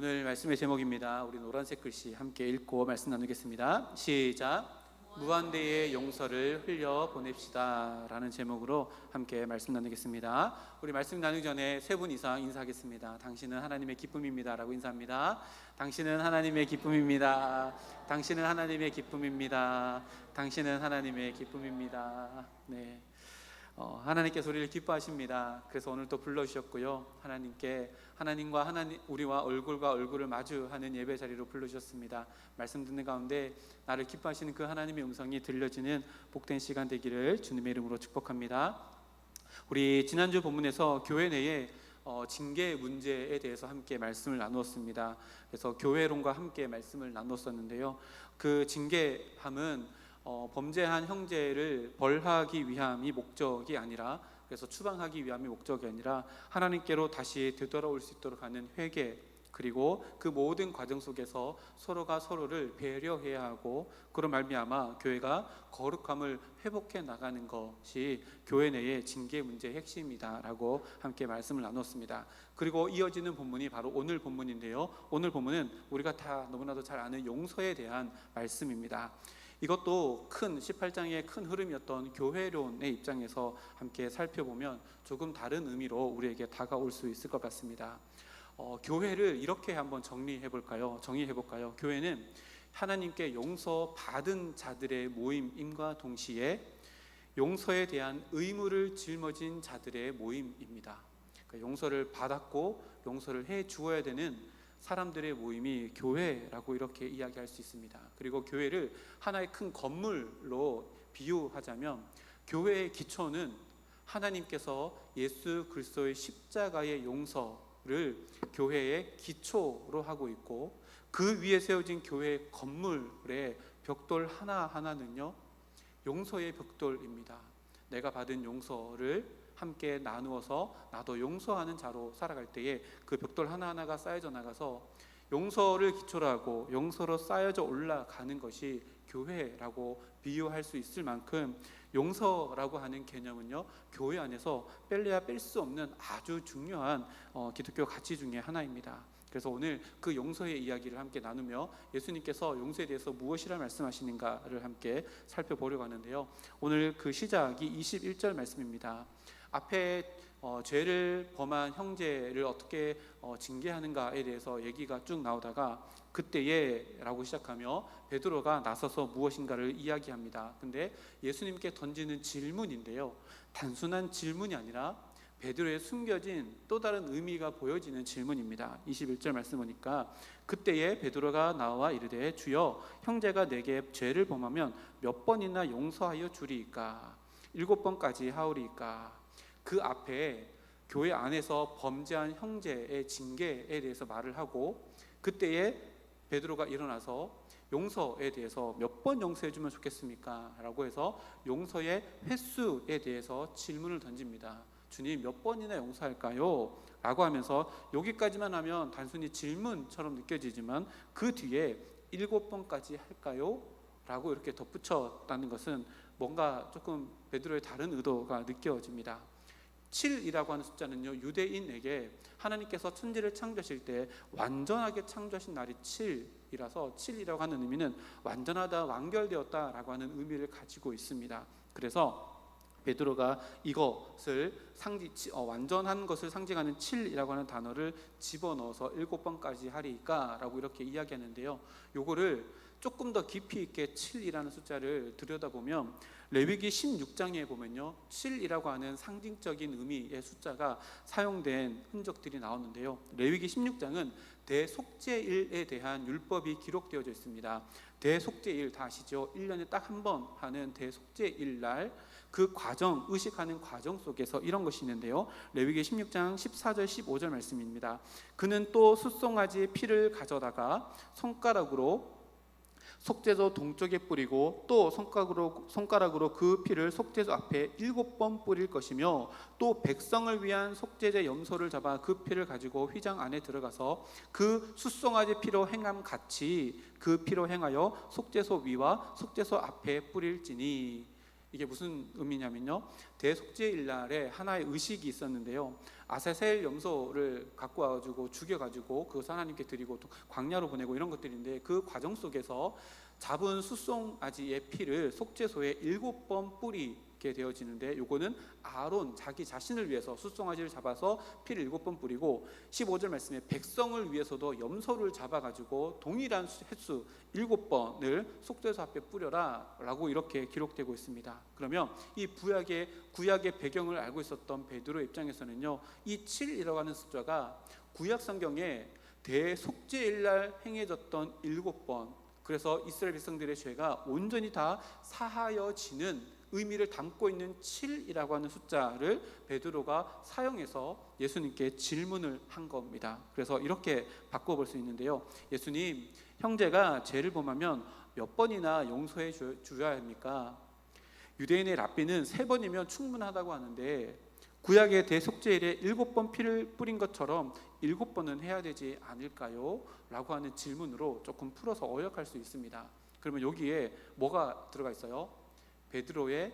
오늘 말씀의 제목입니다. 우리 노란색 글씨 함께 읽고 말씀 나누겠습니다. 시작. 무한대의 용서를 흘려 보냅시다 라는 제목으로 함께 말씀 나누겠습니다. 우리 말씀 나누기 전에 세 분 이상 인사하겠습니다. 당신은 하나님의 기쁨입니다 라고 인사합니다. 당신은 하나님의 기쁨입니다. 당신은 하나님의 기쁨입니다. 당신은 하나님의 기쁨입니다. 네. 하나님께서 우리를 기뻐하십니다. 그래서 오늘 또 불러주셨고요. 하나님과 우리와 얼굴과 얼굴을 마주하는 예배 자리로 불러주셨습니다. 말씀 듣는 가운데 나를 기뻐하시는 그 하나님의 음성이 들려지는 복된 시간 되기를 주님의 이름으로 축복합니다. 우리 지난주 본문에서 교회 내에 징계 문제에 대해서 함께 말씀을 나누었습니다. 그래서 교회론과 함께 말씀을 나눴었는데요. 그 징계함은 범죄한 형제를 벌하기 위함이 목적이 아니라, 그래서 추방하기 위함이 목적이 아니라 하나님께로 다시 되돌아올 수 있도록 하는 회개, 그리고 그 모든 과정 속에서 서로가 서로를 배려해야 하고, 그런 말미암아 교회가 거룩함을 회복해 나가는 것이 교회 내의 징계 문제의 핵심이다 라고 함께 말씀을 나눴습니다. 그리고 이어지는 본문이 바로 오늘 본문인데요, 오늘 본문은 우리가 다 너무나도 잘 아는 용서에 대한 말씀입니다. 이것도 18장의 큰 흐름이었던 교회론의 입장에서 함께 살펴보면 조금 다른 의미로 우리에게 다가올 수 있을 것 같습니다. 교회를 이렇게 한번 정리해 볼까요? 교회는 하나님께 용서받은 자들의 모임임과 동시에 용서에 대한 의무를 짊어진 자들의 모임입니다. 그러니까 용서를 받았고 용서를 해 주어야 되는 사람들의 모임이 교회라고 이렇게 이야기할 수 있습니다. 그리고 교회를 하나의 큰 건물로 비유하자면 교회의 기초는 하나님께서 예수 그리스도의 십자가의 용서를 교회의 기초로 하고 있고, 그 위에 세워진 교회의 건물의 벽돌 하나하나는요 용서의 벽돌입니다. 내가 받은 용서를 함께 나누어서 나도 용서하는 자로 살아갈 때에 그 벽돌 하나하나가 쌓여져 나가서 용서를 기초로 하고 용서로 쌓여져 올라가는 것이 교회라고 비유할 수 있을 만큼, 용서라고 하는 개념은요 교회 안에서 뺄래야 뺄 수 없는 아주 중요한 기독교 가치 중에 하나입니다. 그래서 오늘 그 용서의 이야기를 함께 나누며 예수님께서 용서에 대해서 무엇이라 말씀하시는가를 함께 살펴보려고 하는데요, 오늘 그 시작이 21절 말씀입니다. 앞에 죄를 범한 형제를 어떻게 징계하는가에 대해서 얘기가 쭉 나오다가 그때에 라고 시작하며 베드로가 나서서 무엇인가를 이야기합니다. 근데 예수님께 던지는 질문인데요, 단순한 질문이 아니라 베드로의 숨겨진 또 다른 의미가 보여지는 질문입니다. 21절 말씀 보니까 그때에 베드로가 나와 이르되 주여 형제가 내게 죄를 범하면 몇 번이나 용서하여 주리이까? 7번까지 하오리이까? 그 앞에 교회 안에서 범죄한 형제의 징계에 대해서 말을 하고, 그때에 베드로가 일어나서 용서에 대해서 몇 번 용서해 주면 좋겠습니까? 라고 해서 용서의 횟수에 대해서 질문을 던집니다. 주님 몇 번이나 용서할까요? 라고 하면서 여기까지만 하면 단순히 질문처럼 느껴지지만 그 뒤에 7번까지 할까요? 라고 이렇게 덧붙였다는 것은 뭔가 조금 베드로의 다른 의도가 느껴집니다. 7이라고 하는 숫자는요 유대인에게 하나님께서 천지를 창조하실 때 완전하게 창조하신 날이 7이라서 7이라고 하는 의미는 완전하다, 완결되었다라고 하는 의미를 가지고 있습니다. 그래서 베드로가 이것을 완전한 것을 상징하는 7이라고 하는 단어를 집어넣어서 7번까지 하리까 라고 이렇게 이야기하는데요, 요거를 조금 더 깊이 있게 7이라는 숫자를 들여다보면 레위기 16장에 보면요 7이라고 하는 상징적인 의미의 숫자가 사용된 흔적들이 나오는데요, 레위기 16장은 대속죄일에 대한 율법이 기록되어져 있습니다. 대속죄일 다 아시죠? 1년에 딱 한 번 하는 대속죄일 날 그 과정, 의식하는 과정 속에서 이런 것이 있는데요, 레위기 16장 14절 15절 말씀입니다. 그는 또 숫송아지의 피를 가져다가 손가락으로 속죄소 동쪽에 뿌리고 또 손가락으로 그 피를 속죄소 앞에 7번 뿌릴 것이며, 또 백성을 위한 속죄제 염소를 잡아 그 피를 가지고 휘장 안에 들어가서 그 숫송아지 피로 행함 같이 그 피로 행하여 속죄소 위와 속죄소 앞에 뿌릴지니. 이게 무슨 의미냐면요, 대속죄일 날에 하나의 의식이 있었는데요, 아사셀 염소를 갖고 와가지고 죽여가지고 그것을 하나님께 드리고 또 광야로 보내고 이런 것들인데, 그 과정 속에서 잡은 숫송아지의 피를 속죄소에 7번 뿌리게 되어지는데, 요거는 아론 자기 자신을 위해서 숫송아지를 잡아서 피를 7번 뿌리고, 15절 말씀에 백성을 위해서도 염소를 잡아가지고 동일한 횟수 7번을 속죄소 앞에 뿌려라 라고 이렇게 기록되고 있습니다. 그러면 이 구약의 배경을 알고 있었던 베드로 입장에서는요, 이 7이라고 하는 숫자가 구약 성경에 대속죄일날 행해졌던 7번, 그래서 이스라엘 백성들의 죄가 온전히 다 사하여지는 의미를 담고 있는 7이라고 하는 숫자를 베드로가 사용해서 예수님께 질문을 한 겁니다. 그래서 이렇게 바꿔볼 수 있는데요, 예수님, 형제가 죄를 범하면 몇 번이나 용서해 주어야 합니까? 유대인의 랍비는 3번이면 충분하다고 하는데, 구약의 대속죄일에 7번 피를 뿌린 것처럼 7번은 해야 되지 않을까요? 라고 하는 질문으로 조금 풀어서 어역할 수 있습니다. 그러면 여기에 뭐가 들어가 있어요? 베드로의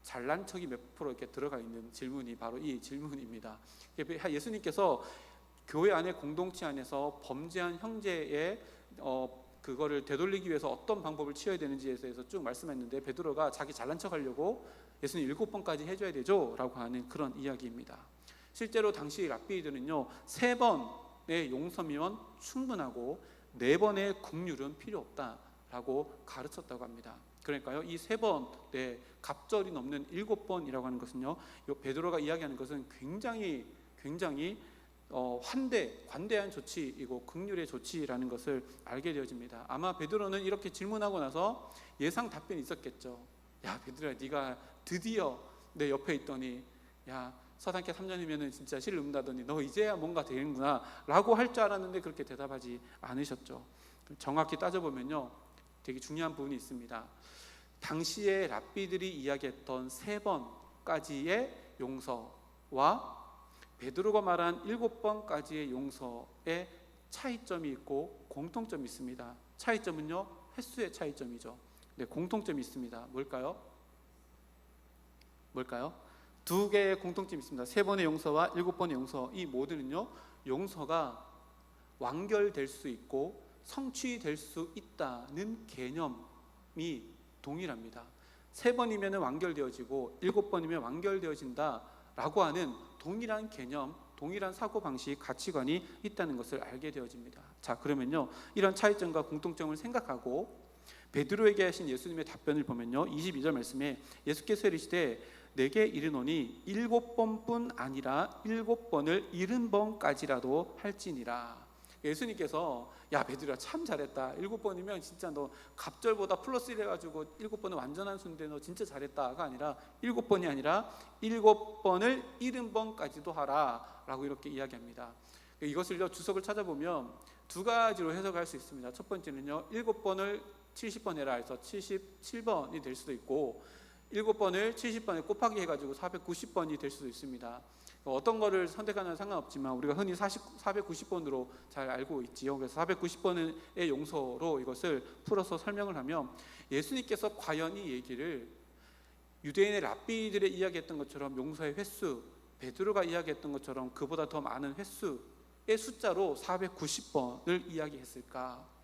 잘난 척이 몇 프로 이렇게 들어가 있는 질문이 바로 이 질문입니다. 예수님께서 교회 안에, 공동체 안에서 범죄한 형제의 그거를 되돌리기 위해서 어떤 방법을 취해야 되는지에 대해서 쭉 말씀했는데, 베드로가 자기 잘난 척 하려고 예수님 7번까지 해줘야 되죠? 라고 하는 그런 이야기입니다. 실제로 당시 랍비들은요, 3번의 용서면 충분하고 4번의 국률은 필요 없다라고 가르쳤다고 합니다. 그러니까요, 이 3번의 갑절이 넘는 7번이라고 하는 것은요, 베드로가 이야기하는 것은 굉장히 관대한 조치이고 긍휼의 조치라는 것을 알게 되어집니다. 아마 베드로는 이렇게 질문하고 나서 예상 답변이 있었겠죠. 야, 베드로야, 네가 드디어 내 옆에 있더니, 야, 서당계 3년이면 진짜 실을 읊다더니 너 이제야 뭔가 되는구나 라고 할 줄 알았는데, 그렇게 대답하지 않으셨죠. 정확히 따져보면요, 되게 중요한 부분이 있습니다. 당시에 랍비들이 이야기했던 3번까지의 용서와 베드로가 말한 7번까지의 용서에 차이점이 있고 공통점이 있습니다. 차이점은요, 횟수의 차이점이죠. 네, 공통점이 있습니다. 뭘까요? 2개의 공통점이 있습니다. 3번의 용서와 7번의 용서. 이 모두는요, 용서가 완결될 수 있고 성취될 수 있다는 개념이 동일합니다. 3번이면 완결되어지고 7번이면 완결되어진다라고 하는 동일한 개념, 동일한 사고방식, 가치관이 있다는 것을 알게 되어집니다. 자, 그러면요, 이런 차이점과 공통점을 생각하고 베드로에게 하신 예수님의 답변을 보면요, 22절 말씀에 예수께서 이르시되 내게 이르노니 7번뿐 아니라 7번을 70번까지라도 할지니라. 예수님께서 야, 베드로야, 참 잘했다. 7번이면 진짜 너 갑절보다 플러스 1 해가지고 7번은 완전한 수인데 너 진짜 잘했다가 아니라 7번이 아니라 7번을 70번까지도 하라 라고 이렇게 이야기합니다. 이것을요, 주석을 찾아보면 2가지로 해석할 수 있습니다. 첫 번째는요, 7번을 70번 해라 해서 77번이 될 수도 있고, 7번을 70번에 곱하기 해가지고 490번이 될 수도 있습니다. 어떤 거를 선택하는 상관없지만 우리가 흔히 490번으로 잘 알고 있지요. 그래서 490번의 용서로 이것을 풀어서 설명을 하면, 예수님께서 과연 이 얘기를 유대인의 랍비들의 이야기했던 것처럼 용서의 횟수, 베드로가 이야기했던 것처럼 그보다 더 많은 횟수의 숫자로 490번을 이야기했을까?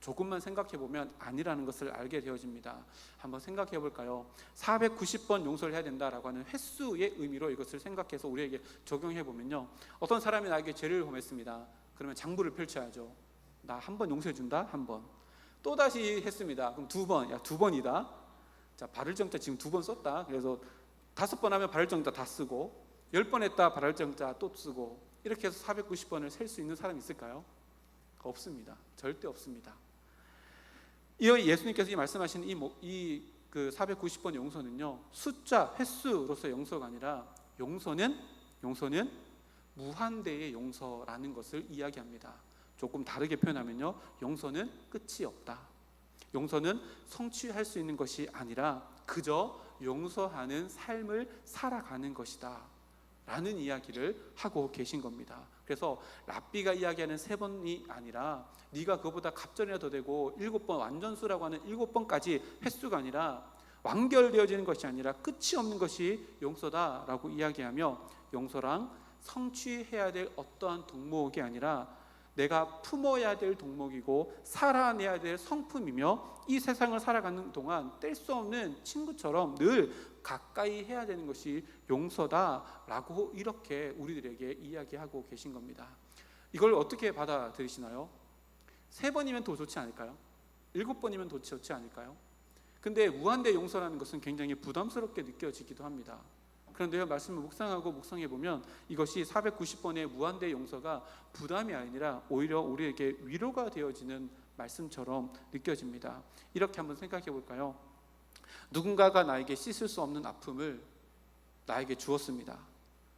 조금만 생각해보면 아니라는 것을 알게 되어집니다. 한번 생각해 볼까요? 490번 용서를 해야 된다라고 하는 횟수의 의미로 이것을 생각해서 우리에게 적용해 보면요, 어떤 사람이 나에게 죄를 범했습니다. 그러면 장부를 펼쳐야죠. 나 한 번 용서해 준다, 한 번. 또 다시 했습니다. 그럼 2번, 야, 2번이다. 자, 발을정자 지금 2번 썼다. 그래서 5번 하면 발을정자 다 쓰고, 10번 했다, 발을정자 또 쓰고, 이렇게 해서 490번을 셀 수 있는 사람이 있을까요? 없습니다. 절대 없습니다. 이어 예수님께서 말씀하신 이 490번 용서는요, 숫자, 횟수로서 용서가 아니라 용서는 무한대의 용서라는 것을 이야기합니다. 조금 다르게 표현하면요, 용서는 끝이 없다. 용서는 성취할 수 있는 것이 아니라 그저 용서하는 삶을 살아가는 것이다 라는 이야기를 하고 계신 겁니다. 그래서 랍비가 이야기하는 3번이 아니라 네가 그보다 갑절이나 더 되고 7번 완전수라고 하는 7번까지 횟수가 아니라 완결되어지는 것이 아니라 끝이 없는 것이 용서다라고 이야기하며, 용서랑 성취해야 될 어떠한 덕목이 아니라 내가 품어야 될 덕목이고 살아내야 될 성품이며, 이 세상을 살아가는 동안 뗄 수 없는 친구처럼 늘 가까이 해야 되는 것이 용서다라고 이렇게 우리들에게 이야기하고 계신 겁니다. 이걸 어떻게 받아들이시나요? 3번이면 더 좋지 않을까요? 7번이면 더 좋지 않을까요? 근데 무한대 용서라는 것은 굉장히 부담스럽게 느껴지기도 합니다. 그런데요, 말씀을 묵상하고 묵상해 보면 이것이 490번의 무한대 용서가 부담이 아니라 오히려 우리에게 위로가 되어지는 말씀처럼 느껴집니다. 이렇게 한번 생각해 볼까요? 누군가가 나에게 씻을 수 없는 아픔을 나에게 주었습니다.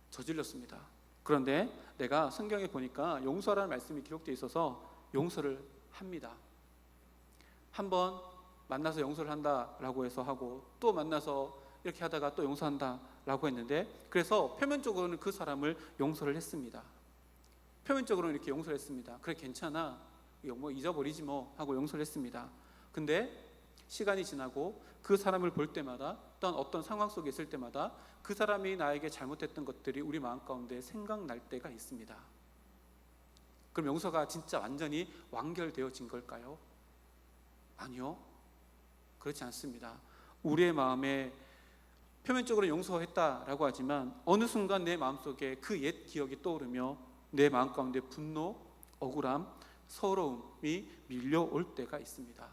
저질렀습니다. 그런데 내가 성경에 보니까 용서라는 말씀이 기록되어 있어서 용서를 합니다. 한번 만나서 용서를 한다라고 해서 하고, 또 만나서 이렇게 하다가 또 용서한다라고 했는데, 그래서 표면적으로는 그 사람을 용서를 했습니다. 표면적으로는 이렇게 용서를 했습니다. 그래, 괜찮아, 이거 뭐 잊어버리지 뭐 하고 용서를 했습니다. 근데 시간이 지나고 그 사람을 볼 때마다, 또한 어떤 상황 속에 있을 때마다 그 사람이 나에게 잘못했던 것들이 우리 마음 가운데 생각날 때가 있습니다. 그럼 용서가 진짜 완전히 완결되어진 걸까요? 아니요, 그렇지 않습니다. 우리의 마음에 표면적으로 용서했다라고 하지만 어느 순간 내 마음속에 그 옛 기억이 떠오르며 내 마음 가운데 분노, 억울함, 서러움이 밀려올 때가 있습니다.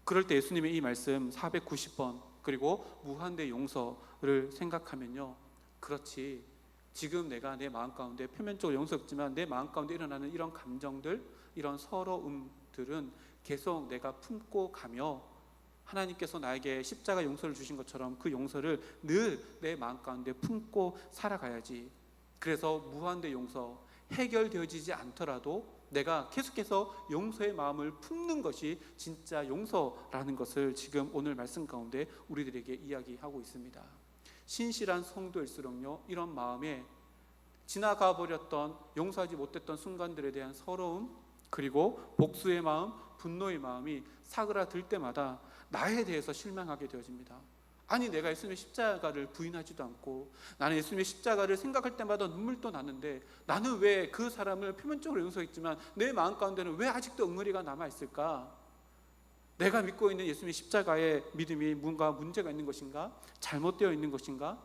그럴 때 예수님의 이 말씀 490번 그리고 무한대 용서를 생각하면요, 그렇지, 지금 내가 내 마음 가운데 표면적으로 용서했지만 내 마음 가운데 일어나는 이런 감정들, 이런 서러움들은 계속 내가 품고 가며, 하나님께서 나에게 십자가 용서를 주신 것처럼 그 용서를 늘 내 마음 가운데 품고 살아가야지. 그래서 무한대 용서, 해결되어지지 않더라도 내가 계속해서 용서의 마음을 품는 것이 진짜 용서라는 것을 지금 오늘 말씀 가운데 우리들에게 이야기하고 있습니다. 신실한 성도일수록요, 이런 마음에 지나가 버렸던, 용서하지 못했던 순간들에 대한 서러움, 그리고 복수의 마음, 분노의 마음이 사그라들 때마다 나에 대해서 실망하게 되어집니다. 아니, 내가 예수님의 십자가를 부인하지도 않고, 나는 예수님의 십자가를 생각할 때마다 눈물도 나는데, 나는 왜 그 사람을 표면적으로 용서했지만 내 마음 가운데는 왜 아직도 응어리가 남아있을까? 내가 믿고 있는 예수님의 십자가의 믿음이 뭔가 문제가 있는 것인가? 잘못되어 있는 것인가?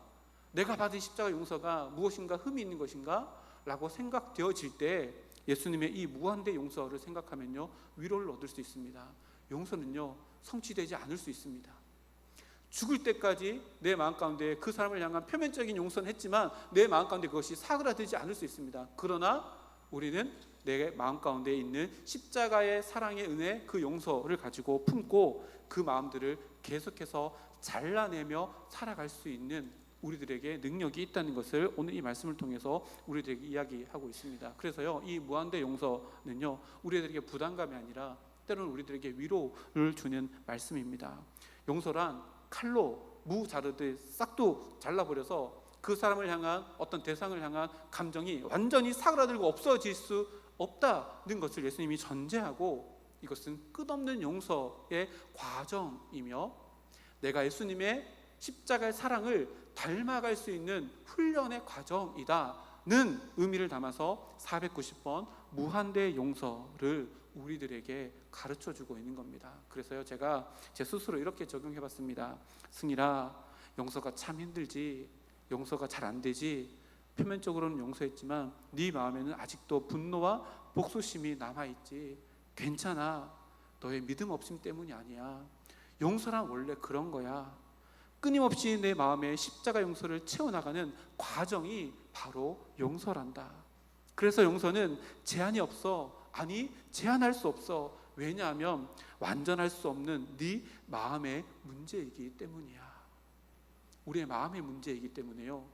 내가 받은 십자가 용서가 무엇인가 흠이 있는 것인가? 라고 생각되어질 때 예수님의 이 무한대 용서를 생각하면요, 위로를 얻을 수 있습니다. 용서는요, 성취되지 않을 수 있습니다. 죽을 때까지 내 마음 가운데 그 사람을 향한 표면적인 용서는 했지만 내 마음 가운데 그것이 사그라들지 않을 수 있습니다. 그러나 우리는 내 마음 가운데 있는 십자가의 사랑의 은혜, 그 용서를 가지고 품고 그 마음들을 계속해서 잘라내며 살아갈 수 있는 우리들에게 능력이 있다는 것을 오늘 이 말씀을 통해서 우리들에게 이야기하고 있습니다. 그래서요, 이 무한대 용서는요, 우리들에게 부담감이 아니라 때로는 우리들에게 위로를 주는 말씀입니다. 용서란 칼로 무 자르듯 싹도 잘라버려서 그 사람을 향한 어떤 대상을 향한 감정이 완전히 사그라들고 없어질 수 없다는 것을 예수님이 전제하고, 이것은 끝없는 용서의 과정이며 내가 예수님의 십자가의 사랑을 닮아갈 수 있는 훈련의 과정이다는 의미를 담아서 490번 무한대 용서를 우리들에게 가르쳐주고 있는 겁니다. 그래서요, 제가 제 스스로 이렇게 적용해봤습니다. 승일아, 용서가 참 힘들지, 용서가 잘 안 되지, 표면적으로는 용서했지만 네 마음에는 아직도 분노와 복수심이 남아있지. 괜찮아, 너의 믿음 없음 때문이 아니야. 용서란 원래 그런 거야. 끊임없이 내 마음에 십자가 용서를 채워나가는 과정이 바로 용서란다. 그래서 용서는 제한이 없어. 아니, 제한할 수 없어. 왜냐하면 완전할 수 없는 네 마음의 문제이기 때문이야. 우리의 마음의 문제이기 때문에요.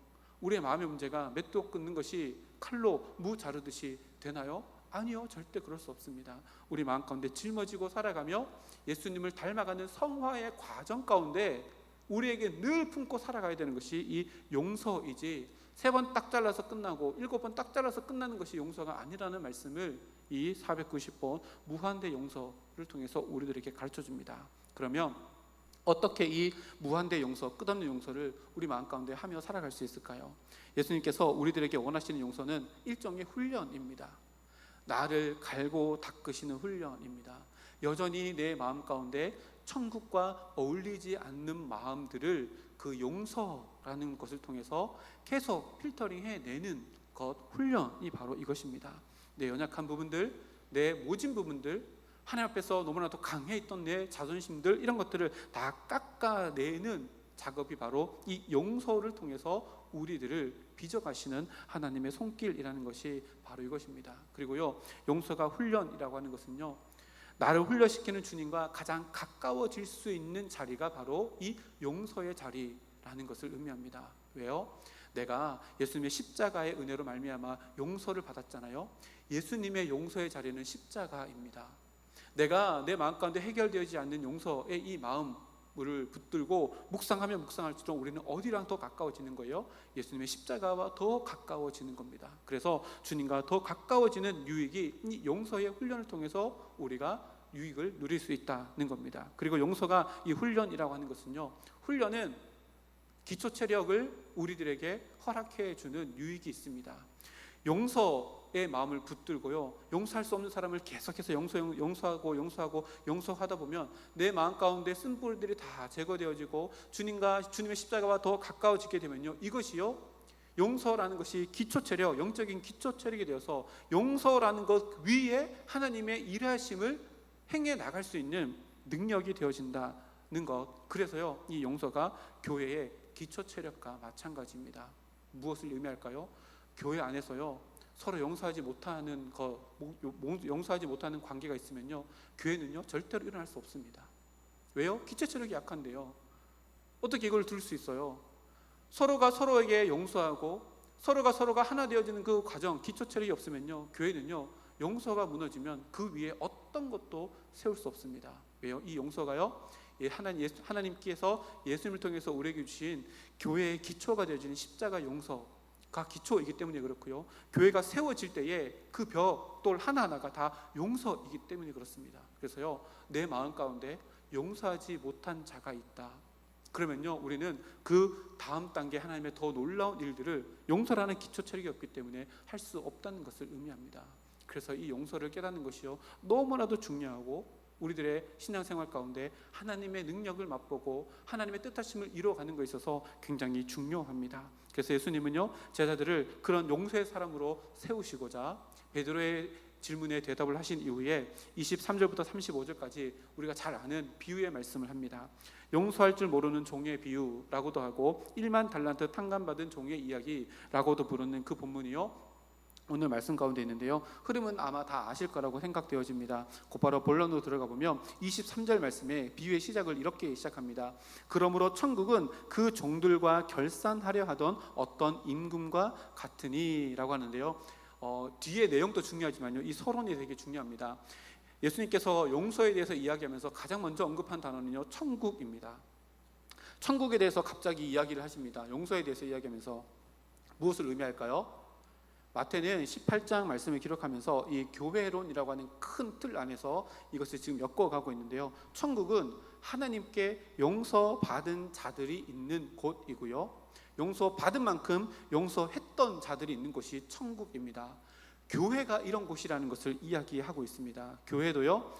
우리의 마음의 문제가 맷도 끊는 것이 칼로 무 자르듯이 되나요? 아니요, 절대 그럴 수 없습니다. 우리 마음 가운데 짊어지고 살아가며 예수님을 닮아가는 성화의 과정 가운데 우리에게 늘 품고 살아가야 되는 것이 이 용서이지, 3번 딱 잘라서 끝나고 7번 딱 잘라서 끝나는 것이 용서가 아니라는 말씀을 이 490번 무한대 용서를 통해서 우리들에게 가르쳐줍니다. 그러면 어떻게 이 무한대 용서, 끝없는 용서를 우리 마음 가운데 하며 살아갈 수 있을까요? 예수님께서 우리들에게 원하시는 용서는 일종의 훈련입니다. 나를 갈고 닦으시는 훈련입니다. 여전히 내 마음 가운데 천국과 어울리지 않는 마음들을 그 용서라는 것을 통해서 계속 필터링 해내는 것, 훈련이 바로 이것입니다. 내 연약한 부분들, 내 모진 부분들, 하나님 앞에서 너무나도 강해 있던 내 자존심들, 이런 것들을 다 깎아내는 작업이 바로 이 용서를 통해서 우리들을 빚어가시는 하나님의 손길이라는 것이 바로 이것입니다. 그리고요, 용서가 훈련이라고 하는 것은요, 나를 훈련시키는 주님과 가장 가까워질 수 있는 자리가 바로 이 용서의 자리라는 것을 의미합니다. 왜요? 내가 예수님의 십자가의 은혜로 말미암아 용서를 받았잖아요. 예수님의 용서의 자리는 십자가입니다. 내가 내 마음 가운데 해결되지 않는 용서의 이 마음을 붙들고 묵상하면 묵상할수록 우리는 어디랑 더 가까워지는 거예요? 예수님의 십자가와 더 가까워지는 겁니다. 그래서 주님과 더 가까워지는 유익이 이 용서의 훈련을 통해서 우리가 유익을 누릴 수 있다는 겁니다. 그리고 용서가 이 훈련이라고 하는 것은요, 훈련은 기초 체력을 우리들에게 허락해 주는 유익이 있습니다. 용서의 마음을 붙들고요, 용서할 수 없는 사람을 계속해서 용서하다 보면 내 마음 가운데 쓴뿌리들이 다 제거되어지고 주님과 주님의 십자가와 더 가까워지게 되면요, 이것이요, 용서라는 것이 기초 체력, 영적인 기초 체력이 되어서 용서라는 것 위에 하나님의 일하심을 행해 나갈 수 있는 능력이 되어진다는 것. 그래서요, 이 용서가 교회의 기초 체력과 마찬가지입니다. 무엇을 의미할까요? 교회 안에서요, 서로 용서하지 못하는 관계가 있으면요, 교회는요 절대로 일어날 수 없습니다. 왜요? 기초 체력이 약한데요. 어떻게 이걸 들을 수 있어요? 서로가 서로에게 용서하고 서로가 하나 되어지는 그 과정, 기초 체력이 없으면요, 교회는요 용서가 무너지면 그 위에 어떤 것도 세울 수 없습니다. 왜요? 이 용서가요, 하나님께서 예수님을 통해서 우리에게 주신 교회의 기초가 되어지는 십자가 용서가 기초이기 때문에 그렇고요, 교회가 세워질 때에 그 벽돌 하나하나가 다 용서이기 때문에 그렇습니다. 그래서요, 내 마음 가운데 용서하지 못한 자가 있다, 그러면요, 우리는 그 다음 단계 하나님의 더 놀라운 일들을 용서라는 기초 체력이 없기 때문에 할 수 없다는 것을 의미합니다. 그래서 이 용서를 깨닫는 것이요, 너무나도 중요하고 우리들의 신앙생활 가운데 하나님의 능력을 맛보고 하나님의 뜻하심을 이루어가는 것에 있어서 굉장히 중요합니다. 그래서 예수님은요, 제자들을 그런 용서의 사람으로 세우시고자 베드로의 질문에 대답을 하신 이후에 23절부터 35절까지 우리가 잘 아는 비유의 말씀을 합니다. 용서할 줄 모르는 종의 비유라고도 하고 1만 달란트 탕감받은 종의 이야기라고도 부르는 그 본문이요, 오늘 말씀 가운데 있는데요, 흐름은 아마 다 아실 거라고 생각되어집니다. 곧바로 본론으로 들어가 보면 23절 말씀에 비유의 시작을 이렇게 시작합니다. 그러므로 천국은 그 종들과 결산하려 하던 어떤 임금과 같으니 라고 하는데요, 뒤에 내용도 중요하지만요, 이 서론이 되게 중요합니다. 예수님께서 용서에 대해서 이야기하면서 가장 먼저 언급한 단어는요, 천국입니다. 천국에 대해서 갑자기 이야기를 하십니다. 용서에 대해서 이야기하면서 무엇을 의미할까요? 마태는 18장 말씀을 기록하면서 이 교회론이라고 하는 큰 틀 안에서 이것을 지금 엮어가고 있는데요, 천국은 하나님께 용서받은 자들이 있는 곳이고요, 용서받은 만큼 용서했던 자들이 있는 곳이 천국입니다. 교회가 이런 곳이라는 것을 이야기하고 있습니다. 교회도요,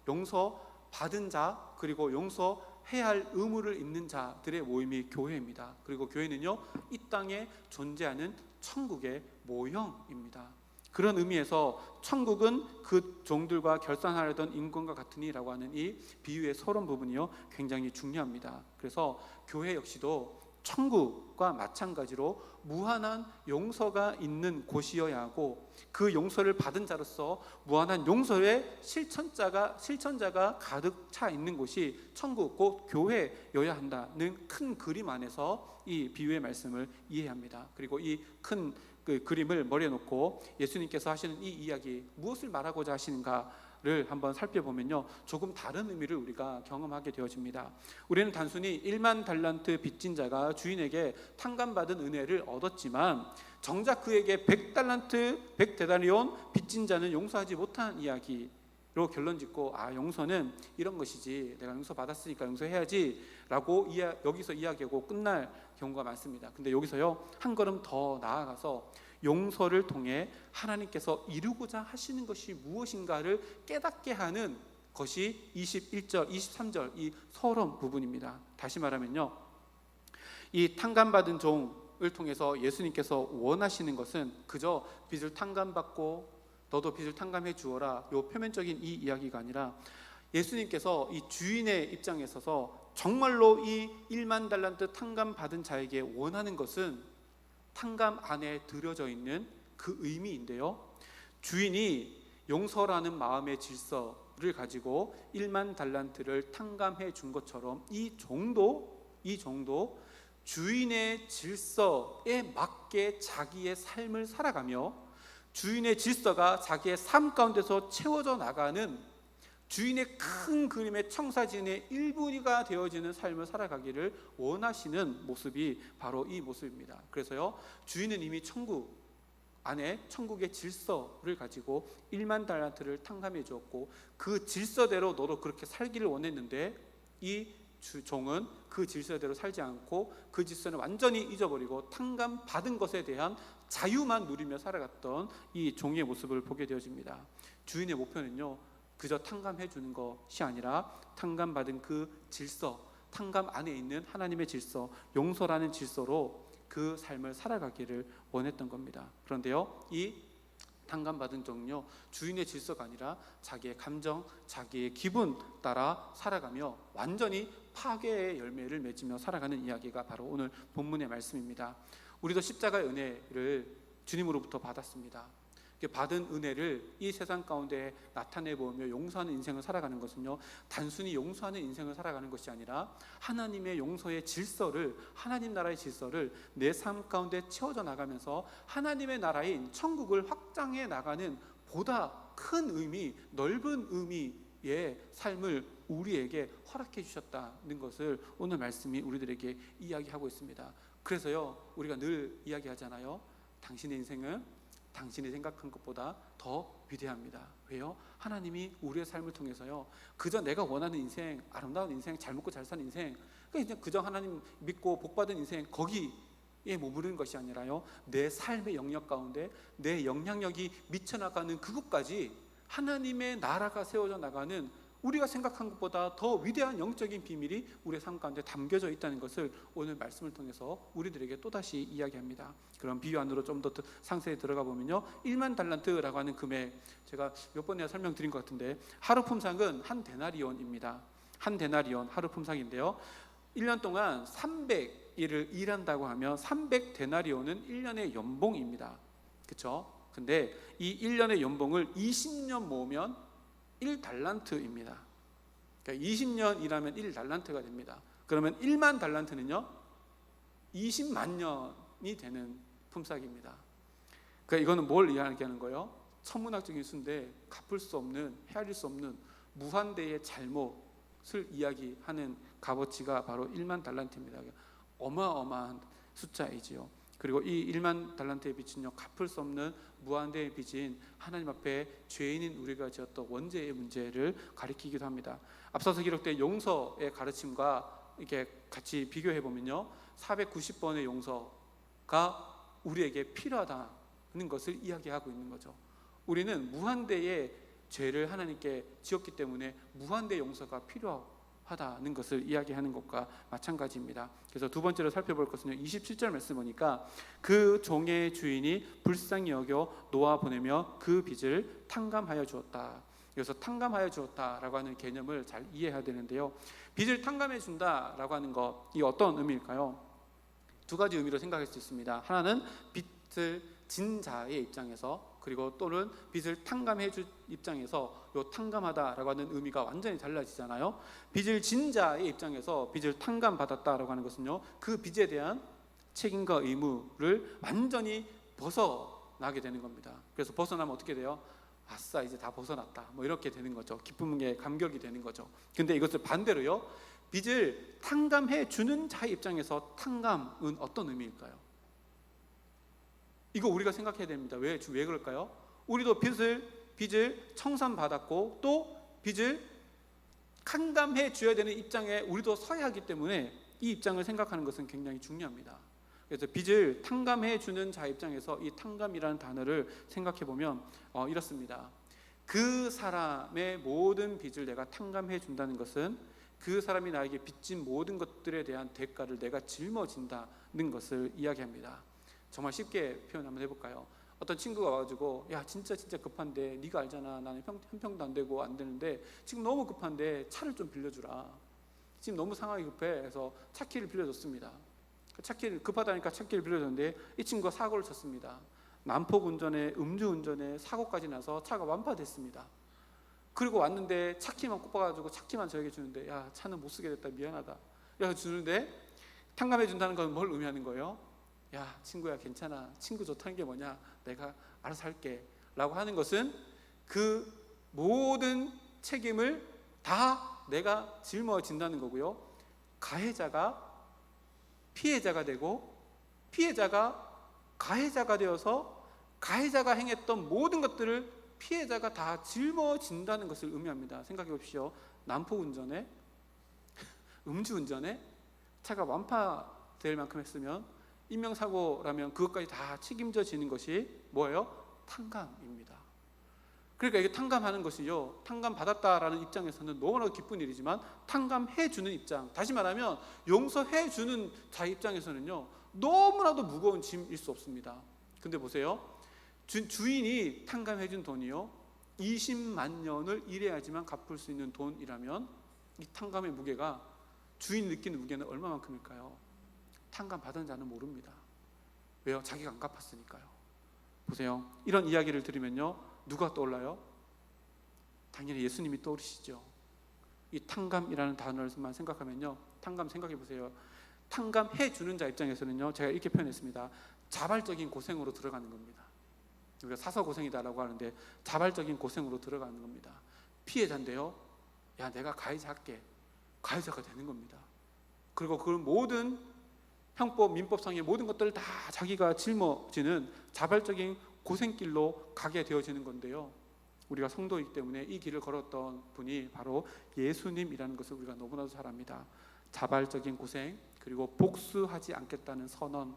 용서받은 자, 그리고 용서해야 할 의무를 있는 자들의 모임이 교회입니다. 그리고 교회는요, 이 땅에 존재하는 천국의 모형입니다. 그런 의미에서 천국은 그 종들과 결산하려던 임금과 같으니라고 하는 이 비유의 서론 부분이요, 굉장히 중요합니다. 그래서 교회 역시도 천국과 마찬가지로 무한한 용서가 있는 곳이어야 하고, 그 용서를 받은 자로서 무한한 용서의 실천자가 가득 차 있는 곳이 천국, 곧 교회여야 한다는 큰 그림 안에서 이 비유의 말씀을 이해합니다. 그리고 이 큰 그 그림을 머리에 놓고 예수님께서 하시는 이 이야기, 무엇을 말하고자 하시는가를 한번 살펴보면요, 조금 다른 의미를 우리가 경험하게 되어집니다. 우리는 단순히 1만 달란트 빚진 자가 주인에게 탕감받은 은혜를 얻었지만, 정작 그에게 100달란트 100데나리온 빚진 자는 용서하지 못한 이야기, 결론짓고 용서는 이런 것이지, 내가 용서 받았으니까 용서해야지 라고 여기서 이야기하고 끝날 경우가 많습니다. 근데 여기서요, 한 걸음 더 나아가서 용서를 통해 하나님께서 이루고자 하시는 것이 무엇인가를 깨닫게 하는 것이 21절, 23절 이 서론 부분입니다. 다시 말하면요, 이 탕감받은 종을 통해서 예수님께서 원하시는 것은 그저 빚을 탕감받고 너도 빚을 탕감해 주어라, 요 표면적인 이 이야기가 아니라 예수님께서 이 주인의 입장에 서서 정말로 이 1만 달란트 탕감받은 자에게 원하는 것은 탕감 안에 들여져 있는 그 의미인데요, 주인이 용서라는 마음의 질서를 가지고 1만 달란트를 탕감해 준 것처럼 이 종도 주인의 질서에 맞게 자기의 삶을 살아가며 주인의 질서가 자기의 삶 가운데서 채워져 나가는 주인의 큰 그림의 청사진의 일부가 되어지는 삶을 살아가기를 원하시는 모습이 바로 이 모습입니다. 그래서요, 주인은 이미 천국 안에 천국의 질서를 가지고 1만 달란트를 탕감해 주었고 그 질서대로 너도 그렇게 살기를 원했는데 이 종은 그 질서대로 살지 않고 그 질서는 완전히 잊어버리고 탕감받은 것에 대한 자유만 누리며 살아갔던 이 종의 모습을 보게 되어집니다. 주인의 목표는요, 그저 탕감해 주는 것이 아니라 탕감받은 그 질서, 탕감 안에 있는 하나님의 질서, 용서라는 질서로 그 삶을 살아가기를 원했던 겁니다. 그런데요, 이 탕감받은 종은요, 주인의 질서가 아니라 자기의 감정, 자기의 기분 따라 살아가며 완전히 파괴의 열매를 맺으며 살아가는 이야기가 바로 오늘 본문의 말씀입니다. 우리도 십자가의 은혜를 주님으로부터 받았습니다. 받은 은혜를 이 세상 가운데 나타내보며 용서하는 인생을 살아가는 것은요, 단순히 용서하는 인생을 살아가는 것이 아니라 하나님의 용서의 질서를, 하나님 나라의 질서를 내 삶 가운데 채워져 나가면서 하나님의 나라인 천국을 확장해 나가는 보다 큰 의미, 넓은 의미의 삶을 우리에게 허락해 주셨다는 것을 오늘 말씀이 우리들에게 이야기하고 있습니다. 그래서요, 우리가 늘 이야기하잖아요, 당신의 인생은 당신이 생각한 것보다 더 위대합니다. 왜요? 하나님이 우리의 삶을 통해서요, 그저 내가 원하는 인생, 아름다운 인생, 잘 먹고 잘 사는 인생, 그저 하나님 믿고 복받은 인생, 거기에 머무르는 것이 아니라요, 내 삶의 영역 가운데 내 영향력이 미쳐나가는 그것까지 하나님의 나라가 세워져 나가는 우리가 생각한 것보다 더 위대한 영적인 비밀이 우리의 삶 가운데 담겨져 있다는 것을 오늘 말씀을 통해서 우리들에게 또다시 이야기합니다. 그럼 비유 안으로 좀 더 상세히 들어가 보면요, 1만 달란트라고 하는 금액, 제가 몇 번이나 설명드린 것 같은데 하루 품삯은 한 데나리온입니다. 한 데나리온 하루 품삯인데요, 1년 동안 300일을 일한다고 하면 300 데나리온은 1년의 연봉입니다. 그렇죠? 근데 이 1년의 연봉을 20년 모으면 1달란트입니다. 그러니까 20년 일하면 1달란트가 됩니다. 그러면 1만 달란트는요, 20만 년이 되는 품삯입니다. 그러니까 이거는 뭘 이야기하는 거예요? 천문학적인 수인데 갚을 수 없는, 헤아릴 수 없는 무한대의 잘못을 이야기하는 값어치가 바로 1만 달란트입니다. 어마어마한 숫자이지요. 그리고 이 1만 달란트의 빚은요, 갚을 수 없는 무한대의 빚인 하나님 앞에 죄인인 우리가 지었던 원죄의 문제를 가리키기도 합니다. 앞서서 기록된 용서의 가르침과 이렇게 같이 비교해 보면요, 490번의 용서가 우리에게 필요하다는 것을 이야기하고 있는 거죠. 우리는 무한대의 죄를 하나님께 지었기 때문에 무한대 용서가 필요하다는 것을 이야기하는 것과 마찬가지입니다. 그래서 두 번째로 살펴볼 것은요, 27절 말씀 보니까 그 종의 주인이 불쌍히 여겨 놓아 보내며 그 빚을 탕감하여 주었다. 여기서 탕감하여 주었다라고 하는 개념을 잘 이해해야 되는데요, 빚을 탕감해 준다라고 하는 것, 이 어떤 의미일까요? 두 가지 의미로 생각할 수 있습니다. 하나는 빚을 진 자의 입장에서, 그리고 또는 빚을 탕감해 줄 입장에서 요 탕감하다라고 하는 의미가 완전히 달라지잖아요. 빚을 진 자의 입장에서 빚을 탕감받았다라고 하는 것은요, 그 빚에 대한 책임과 의무를 완전히 벗어나게 되는 겁니다. 그래서 벗어나면 어떻게 돼요? 아싸, 이제 다 벗어났다, 뭐 이렇게 되는 거죠. 기쁨의 감격이 되는 거죠. 근데 이것을 반대로요, 빚을 탕감해 주는 자의 입장에서 탕감은 어떤 의미일까요? 이거 우리가 생각해야 됩니다. 왜 그럴까요? 우리도 빚을 빚을 청산받았고 또 빚을 탕감해 줘야 되는 입장에 우리도 서야 하기 때문에 이 입장을 생각하는 것은 굉장히 중요합니다. 그래서 빚을 탕감해 주는 자 입장에서 이 탕감이라는 단어를 생각해 보면 이렇습니다. 그 사람의 모든 빚을 내가 탕감해 준다는 것은 그 사람이 나에게 빚진 모든 것들에 대한 대가를 내가 짊어진다는 것을 이야기합니다. 정말 쉽게 표현 한번 해볼까요? 어떤 친구가 와가지고 야 진짜 급한데 네가 알잖아 나는 한 평도 안 되고 안 되는데 지금 너무 급한데 차를 좀 빌려주라. 지금 너무 상황이 급해. 해서 차키를 빌려줬습니다. 차키를 급하다니까 차키를 빌려줬는데 이 친구가 사고를 쳤습니다. 난폭 운전에 음주운전에 사고까지 나서 차가 완파됐습니다. 그리고 왔는데 차키만 꼽아가지고 차키만 저에게 주는데 야 차는 못 쓰게 됐다 미안하다. 야 주는데 탕감해 준다는 건 뭘 의미하는 거예요? 야 친구야 괜찮아 친구 좋다는 게 뭐냐 내가 알아서 할게 라고 하는 것은 그 모든 책임을 다 내가 짊어진다는 거고요. 가해자가 피해자가 되고 피해자가 가해자가 되어서 가해자가 행했던 모든 것들을 피해자가 다 짊어진다는 것을 의미합니다. 생각해 보십시오. 난폭 운전에 음주운전에 차가 완파될 만큼 했으면 인명사고라면 그것까지 다 책임져지는 것이 뭐예요? 탕감입니다. 그러니까 이게 탕감하는 것이요, 탕감 받았다라는 입장에서는 너무나도 기쁜 일이지만 탕감해 주는 입장, 다시 말하면 용서해 주는 자 입장에서는요 너무나도 무거운 짐일 수 없습니다. 근데 보세요, 주인이 탕감해 준 돈이요 20만 년을 일해야지만 갚을 수 있는 돈이라면 이 탕감의 무게가 주인이 느끼는 무게는 얼마만큼일까요? 탕감 받은 자는 모릅니다. 왜요? 자기가 안 갚았으니까요. 보세요, 이런 이야기를 들으면요 누가 떠올라요? 당연히 예수님이 떠오르시죠. 이 탕감이라는 단어를만 생각하면요, 탕감 생각해 보세요. 탕감해 주는 자 입장에서는요 제가 이렇게 표현했습니다. 자발적인 고생으로 들어가는 겁니다. 우리가 사서 고생이다라고 하는데 자발적인 고생으로 들어가는 겁니다. 피해자인데요, 야 내가 가해자 할게, 가해자가 되는 겁니다. 그리고 그 모든 형법, 민법상의 모든 것들을 다 자기가 짊어지는 자발적인 고생길로 가게 되어지는 건데요, 우리가 성도이기 때문에 이 길을 걸었던 분이 바로 예수님이라는 것을 우리가 너무나도 잘 압니다. 자발적인 고생, 그리고 복수하지 않겠다는 선언,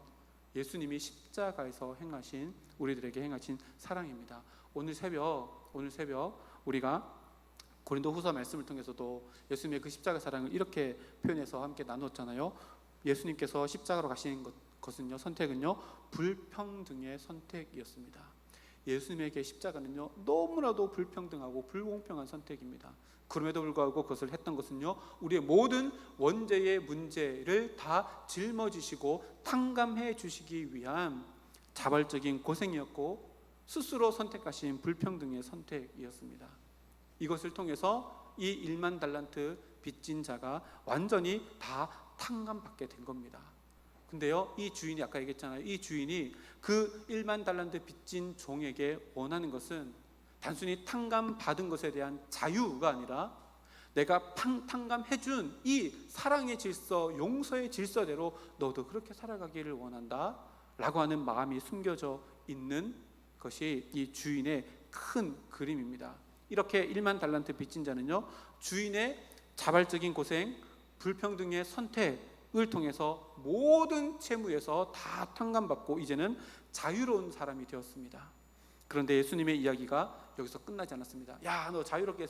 예수님이 십자가에서 행하신, 우리들에게 행하신 사랑입니다. 오늘 새벽 우리가 고린도후서 말씀을 통해서도 예수님의 그 십자가 사랑을 이렇게 표현해서 함께 나눴잖아요. 예수님께서 십자가로 가신 것은요, 선택은요 불평등의 선택이었습니다. 예수님에게 십자가는요 너무나도 불평등하고 불공평한 선택입니다. 그럼에도 불구하고 그것을 했던 것은요 우리의 모든 원죄의 문제를 다 짊어지시고 탕감해 주시기 위한 자발적인 고생이었고 스스로 선택하신 불평등의 선택이었습니다. 이것을 통해서 이 1만 달란트 빚진 자가 완전히 다 탕감받게 된 겁니다. 근데요 이 주인이, 아까 얘기했잖아요, 이 주인이 그 1만 달란트 빚진 종에게 원하는 것은 단순히 탕감받은 것에 대한 자유가 아니라 내가 탕감해준 이 사랑의 질서, 용서의 질서대로 너도 그렇게 살아가기를 원한다 라고 하는 마음이 숨겨져 있는 것이 이 주인의 큰 그림입니다. 이렇게 1만 달란트 빚진 자는요 주인의 자발적인 고생, 불평등의 선택을 통해서 모든 채무에서 다 탕감받고 이제는 자유로운 사람이 되었습니다. 그런데 예수님의 이야기가 여기서 끝나지 않았습니다. 야, 너 자유롭게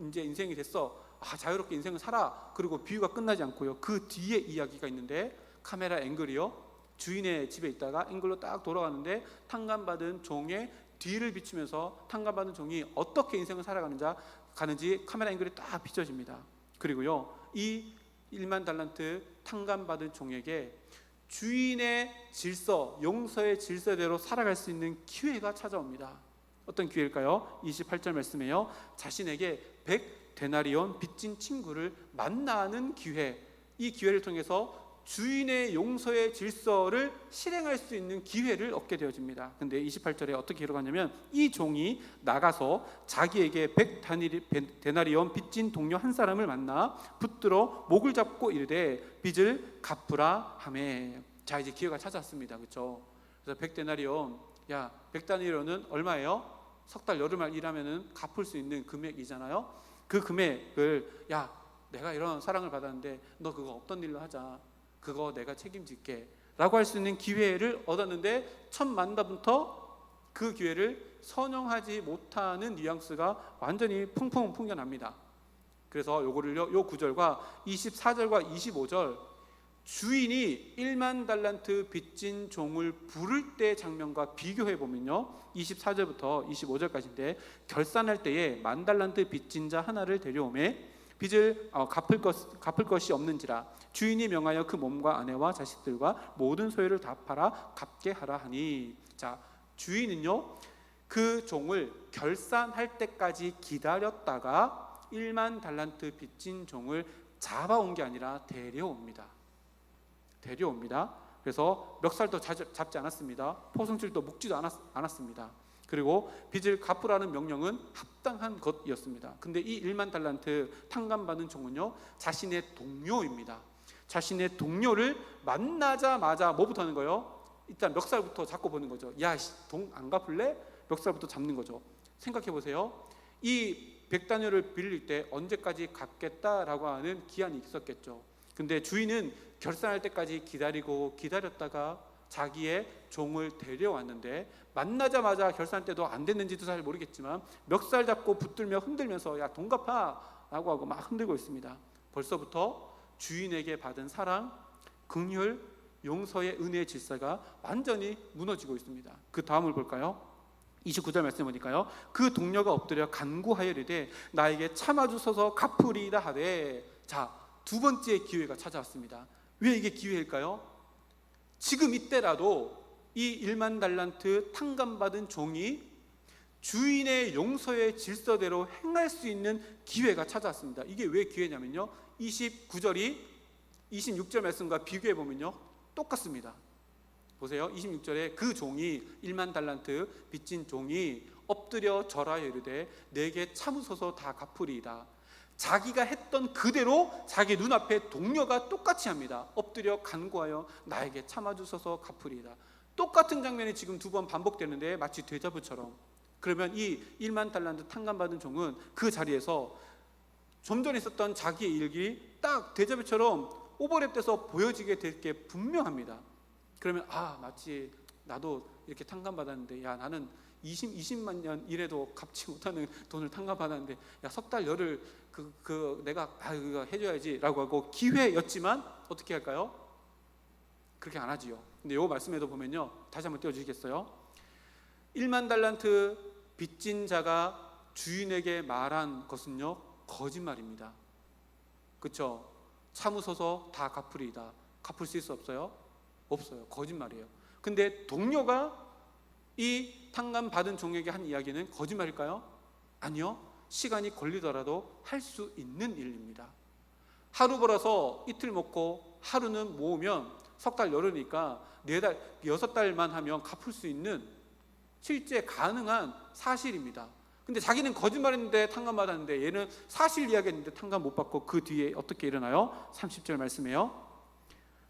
이제 인생이 됐어. 자유롭게 인생을 살아. 그리고 비유가 끝나지 않고요, 그 뒤에 이야기가 있는데, 카메라 앵글이요 주인의 집에 있다가 앵글로 딱 돌아가는데 탕감받은 종의 뒤를 비추면서 탕감받은 종이 어떻게 인생을 살아가는지 카메라 앵글이 딱 비춰집니다. 그리고요 이 1만 달란트 탕감받은 종에게 주인의 질서, 용서의 질서대로 살아갈 수 있는 기회가 찾아옵니다. 어떤 기회일까요? 28절 말씀에요, 자신에게 100데나리온 빚진 친구를 만나는 기회, 이 기회를 통해서 주인의 용서의 질서를 실행할 수 있는 기회를 얻게 되어집니다. 근데 28절에 어떻게 기록하냐면, 이 종이 나가서 자기에게 100데나리온 빚진 동료 한 사람을 만나 붙들어 목을 잡고 이르되 빚을 갚으라 하매. 자, 이제 기회가 찾아왔습니다. 그렇죠? 그래서 100데나리온, 야 100데나리온은 얼마예요? 석 달 여름을 일하면은 갚을 수 있는 금액이잖아요. 그 금액을 야, 내가 이런 사랑을 받았는데 너 그거 없던 일로 하자. 그거 내가 책임질게. 라고 할 수 있는 기회를 얻었는데 첫 만남부터 그 기회를 선용하지 못하는 뉘앙스가 완전히 풍풍 풍겨납니다. 그래서 요거를요, 요 9절과 24절과 25절, 주인이 1만 달란트 빚진 종을 부를 때 장면과 비교해 보면요, 24절부터 25절까지인데, 결산할 때에 10,000달란트 빚진 자 하나를 데려오매 빚을 갚을 것이 없는지라 주인이 명하여 그 몸과 아내와 자식들과 모든 소유를 다 팔아 갚게 하라 하니. 자, 주인은요, 그 종을 결산할 때까지 기다렸다가 1만 달란트 빚진 종을 잡아온 게 아니라 데려옵니다. 그래서 멱살도 잡지 않았습니다. 포승줄도 묶지도 않았습니다. 그리고 빚을 갚으라는 명령은 합당한 것이었습니다. 근데 이 1만 달란트 탕감받은 종은요, 자신의 동료입니다. 자신의 동료를 만나자마자 뭐부터 하는 거예요? 일단 멱살부터 잡고 보는 거죠. 야, 돈 안 갚을래? 멱살부터 잡는 거죠. 생각해 보세요. 이 100다녀를 빌릴 때 언제까지 갚겠다라고 하는 기한이 있었겠죠. 근데 주인은 결산할 때까지 기다렸다가 자기의 종을 데려왔는데, 만나자마자 결산할 때도 안 됐는지도 잘 모르겠지만 멱살 잡고 붙들며 흔들면서 야, 돈 갚아 라고 하고 막 흔들고 있습니다. 벌써부터 주인에게 받은 사랑, 긍휼, 용서의 은혜의 질서가 완전히 무너지고 있습니다. 그 다음을 볼까요? 29절 말씀 보니까요, 그 동료가 엎드려 간구하여 이르되 나에게 참아주소서 갚으리이다 하되. 자, 두 번째 기회가 찾아왔습니다. 왜 이게 기회일까요? 지금 이때라도 이 1만 달란트 탕감받은 종이 주인의 용서의 질서대로 행할 수 있는 기회가 찾아왔습니다. 이게 왜 기회냐면요, 29절이 26절 말씀과 비교해 보면요, 똑같습니다. 보세요. 26절에 그 종이 1만 달란트 빚진 종이 엎드려 절하여 이르되 내게 참으소서 다 갚으리이다. 자기가 했던 그대로 자기 눈앞에 동료가 똑같이 합니다. 엎드려 간구하여 나에게 참아주소서 갚으리이다. 똑같은 장면이 지금 두 번 반복되는데 마치 데자부처럼. 그러면 이 1만 달란트 탕감받은 종은 그 자리에서 좀 전에 있었던 자기의 일기 딱 데자부처럼 오버랩돼서 보여지게 될 게 분명합니다. 그러면 마치 나도 이렇게 탕감받았는데, 야, 나는 20만 년 일해도 갚지 못하는 돈을 탕감받았는데, 야, 석 달 열을 내가 이거 해줘야지 라고 하고, 기회였지만 어떻게 할까요? 그렇게 안 하지요. 근데 이 말씀에도 보면요, 다시 한번 띄워주시겠어요? 1만 달란트 빚진 자가 주인에게 말한 것은요, 거짓말입니다. 그렇죠? 참으소서 다 갚으리이다. 갚을 수 있어 없어요? 없어요. 거짓말이에요. 근데 동료가 이 탕감 받은 종에게 한 이야기는 거짓말일까요? 아니요. 시간이 걸리더라도 할 수 있는 일입니다. 하루 벌어서 이틀 먹고 하루는 모으면 석 달 열으니까 4달, 6달만 하면 갚을 수 있는 실제 가능한 사실입니다. 근데 자기는 거짓말했는데 탕감 받았는데, 얘는 사실 이야기했는데 탕감 못 받고 그 뒤에 어떻게 일어나요? 30절 말씀에요.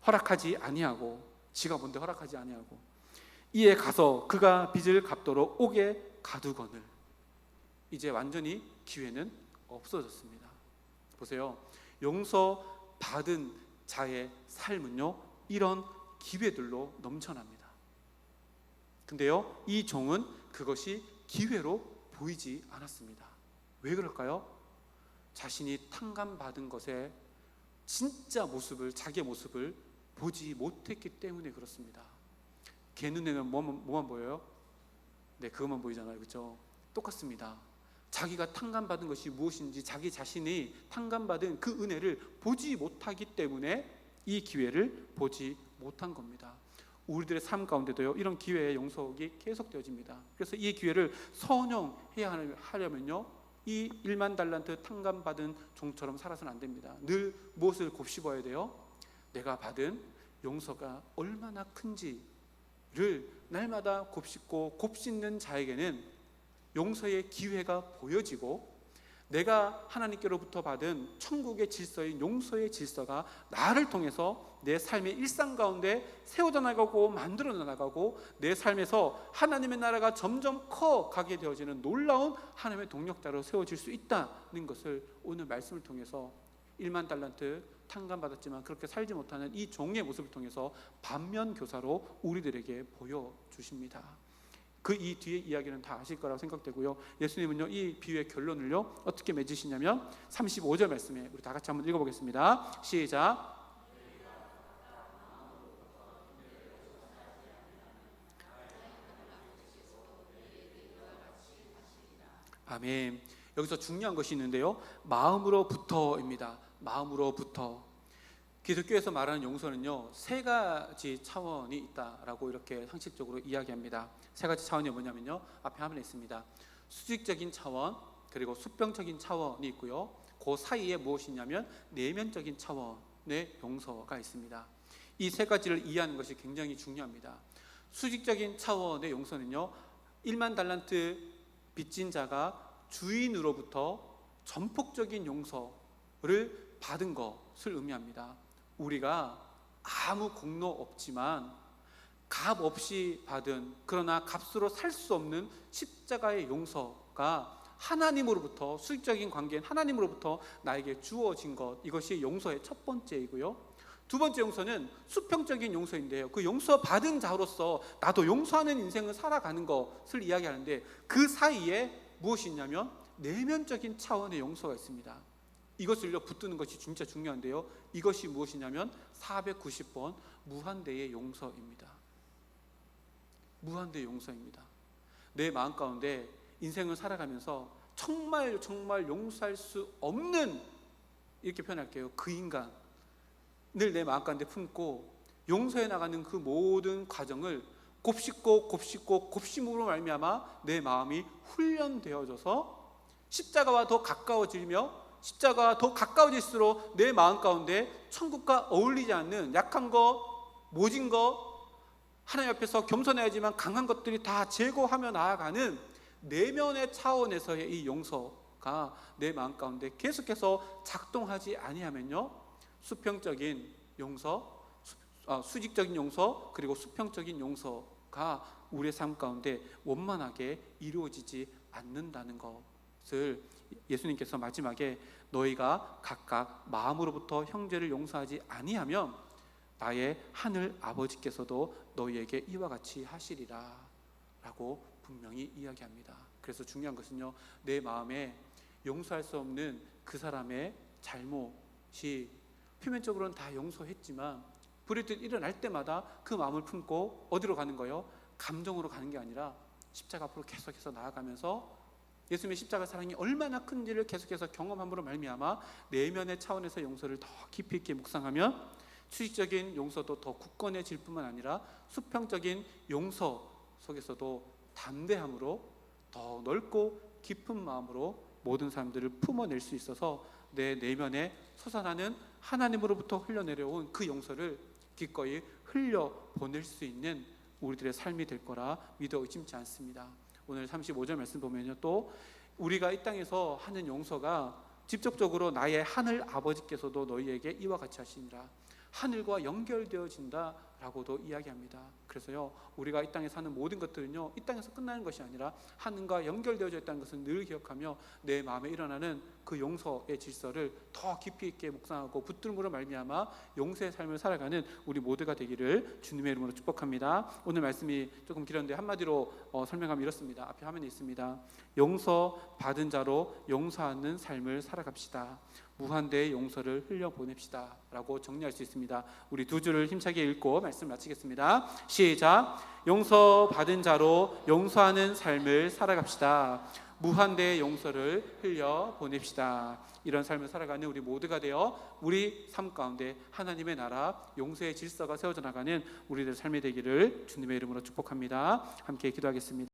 허락하지 아니하고, 지가 뭔데 허락하지 아니하고, 이에 가서 그가 빚을 갚도록 옥에 가두거늘. 이제 완전히 기회는 없어졌습니다. 보세요. 용서 받은 자의 삶은요, 이런 기회들로 넘쳐납니다. 근데요, 이 종은 그것이 기회로 보이지 않았습니다. 왜 그럴까요? 자신이 탕감받은 것의 진짜 모습을, 자기의 모습을 보지 못했기 때문에 그렇습니다. 걔 눈에는 뭐만 보여요? 네, 그것만 보이잖아요. 그렇죠? 똑같습니다. 자기가 탕감받은 것이 무엇인지, 자기 자신이 탕감받은 그 은혜를 보지 못하기 때문에 이 기회를 보지 못한 겁니다. 우리들의 삶 가운데도요, 이런 기회의 용서가 계속되어집니다. 그래서 이 기회를 선용해야 하려면요, 이 1만 달란트 탕감받은 종처럼 살아서는 안 됩니다. 늘 무엇을 곱씹어야 돼요? 내가 받은 용서가 얼마나 큰지를 날마다 곱씹고 곱씹는 자에게는 용서의 기회가 보여지고, 내가 하나님께로부터 받은 천국의 질서인 용서의 질서가 나를 통해서 내 삶의 일상 가운데 세워져 나가고 만들어 나가고 내 삶에서 하나님의 나라가 점점 커가게 되어지는 놀라운 하나님의 동력자로 세워질 수 있다는 것을 오늘 말씀을 통해서 1만 달란트 탕감받았지만 그렇게 살지 못하는 이 종의 모습을 통해서 반면교사로 우리들에게 보여주십니다. 그 이 뒤에 이야기는 다 아실 거라고 생각되고요. 예수님은요, 이 비유의 결론을요 어떻게 맺으시냐면 35절 말씀에 우리 다 같이 한번 읽어보겠습니다. 시작. 아멘. 여기서 중요한 것이 있는데요, 마음으로부터입니다. 마음으로부터. 기독교에서 말하는 용서는요, 세 가지 차원이 있다라고 이렇게 상식적으로 이야기합니다. 세 가지 차원이 뭐냐면요, 앞에 화면에 있습니다. 수직적인 차원, 그리고 수평적인 차원이 있고요, 그 사이에 무엇이 있냐면 내면적인 차원의 용서가 있습니다. 이 세 가지를 이해하는 것이 굉장히 중요합니다. 수직적인 차원의 용서는요, 1만 달란트 빚진 자가 주인으로부터 전폭적인 용서를 받은 것을 의미합니다. 우리가 아무 공로 없지만 값 없이 받은, 그러나 값으로 살 수 없는 십자가의 용서가 하나님으로부터, 수직적인 관계인 하나님으로부터 나에게 주어진 것, 이것이 용서의 첫 번째이고요. 두 번째 용서는 수평적인 용서인데요, 그 용서 받은 자로서 나도 용서하는 인생을 살아가는 것을 이야기하는데, 그 사이에 무엇이 있냐면 내면적인 차원의 용서가 있습니다. 이것을요 붙드는 것이 진짜 중요한데요, 이것이 무엇이냐면 490번 무한대의 용서입니다. 무한대의 용서입니다. 내 마음 가운데 인생을 살아가면서 정말 용서할 수 없는, 이렇게 표현할게요, 그 인간을 내 마음 가운데 품고 용서해 나가는 그 모든 과정을 곱씹고 말미암아 내 마음이 훈련되어져서 십자가와 더 가까워지며, 십자가와 더 가까워질수록 내 마음 가운데 천국과 어울리지 않는 약한 것, 모진 것, 하나님 앞에서 겸손해야지만 강한 것들이 다 제거하며 나아가는 내면의 차원에서의 이 용서가 내 마음 가운데 계속해서 작동하지 아니하면요, 수평적인 용서, 수직적인 용서, 그리고 수평적인 용서가 우리의 삶 가운데 원만하게 이루어지지 않는다는 것을 예수님께서 마지막에 너희가 각각 마음으로부터 형제를 용서하지 아니하면 나의 하늘 아버지께서도 너희에게 이와 같이 하시리라 라고 분명히 이야기합니다. 그래서 중요한 것은요, 내 마음에 용서할 수 없는 그 사람의 잘못이 표면적으로는 다 용서했지만 불의들 일어날 때마다 그 마음을 품고 어디로 가는 거예요? 감정으로 가는 게 아니라 십자가 앞으로 계속해서 나아가면서 예수님의 십자가 사랑이 얼마나 큰지를 계속해서 경험함으로 말미암아 내면의 차원에서 용서를 더 깊이 있게 묵상하면 수직적인 용서도 더 굳건해질 뿐만 아니라 수평적인 용서 속에서도 담대함으로 더 넓고 깊은 마음으로 모든 사람들을 품어낼 수 있어서 내 내면에 솟아나는 하나님으로부터 흘러내려온 그 용서를 기꺼이 흘려보낼 수 있는 우리들의 삶이 될 거라 믿어 의심치 않습니다. 오늘 35절 말씀 보면요, 또 우리가 이 땅에서 하는 용서가 직접적으로 나의 하늘 아버지께서도 너희에게 이와 같이 하시니라, 하늘과 연결되어진다라고도 이야기합니다. 그래서요, 우리가 이 땅에 사는 모든 것들은요, 이 땅에서 끝나는 것이 아니라 하늘과 연결되어져 있다는 것을 늘 기억하며 내 마음에 일어나는 그 용서의 질서를 더 깊이 있게 묵상하고 붙들므로 말미암아 용서의 삶을 살아가는 우리 모두가 되기를 주님의 이름으로 축복합니다. 오늘 말씀이 조금 길었는데 한마디로 설명하면 이렇습니다. 앞에 화면에 있습니다. 용서 받은 자로 용서하는 삶을 살아갑시다. 무한대의 용서를 흘려보냅시다 라고 정리할 수 있습니다. 우리 두 줄을 힘차게 읽고 말씀 마치겠습니다. 시작. 용서 받은 자로 용서하는 삶을 살아갑시다. 무한대의 용서를 흘려보냅시다. 이런 삶을 살아가는 우리 모두가 되어 우리 삶 가운데 하나님의 나라, 용서의 질서가 세워져 나가는 우리들 삶이 되기를 주님의 이름으로 축복합니다. 함께 기도하겠습니다.